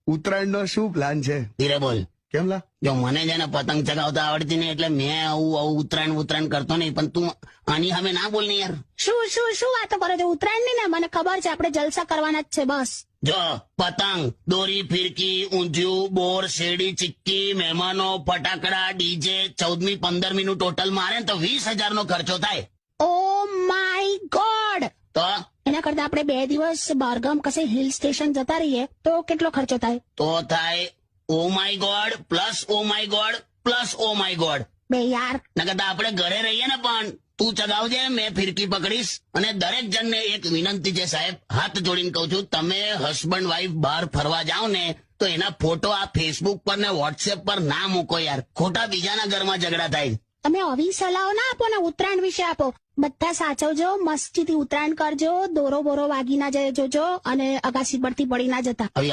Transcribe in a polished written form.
ઉત્તરાયણ નો શું પ્લાન છે? ધીરે બોલ. કેમ લા? જો મને છે ને પતંગ ચગાવતા આવડતી નહીં એટલે મેં આવું ઉત્તરાયણ કરતો નહીં, પણ તું આની સામે ના બોલ ને યાર. શું વાતો કરો છો? ઉત્તરાયણ ની ને મને ખબર છે, આપણે જલસા કરવાના જ છે બસ. જો પતંગ, દોરી, ફિરકી, ઊંધિયું, બોર, શેરડી, ચિક્કી, મહેમાનો, ફટાકડા, ડીજે 14મી 15મી નું ટોટલ મારે ને તો 20,000 નો ખર્ચો થાય. Oh my God! તો એના કરતા આપણે 2 દિવસ બહારગામ કશે હિલ સ્ટેશન જતા રહીએ તો કેટલો ખર્ચો થાય? તો થાય oh my God plus oh my God plus oh my God. બે યાર, નકર આપણે ઘરે રહીએ ને, પણ તું ચગાવજે, મેં ફિરકી પકડીશ. અને દરેક જણને એક વિનંતી છે સાહેબ, હાથ જોડીને કહું છું, તમે હસબન્ડ વાઈફ બહાર ફરવા જાઓ ને તો એના ફોટો આ ફેસબુક પર ને વોટ્સએપ પર ના મૂકો યાર, ખોટા બીજાના ઘરમાં ઝઘડા થાય. તમે આવી સલાહ ના આપો ને, ઉત્તરાયણ વિશે આપો. બધા સાચવજો, મસ્તીથી ઉત્તરાયણ કરજો, દોરો બોરો વાગી ના જાય જોજો, અને અગાસી પરથી પડી ના જતા. હવે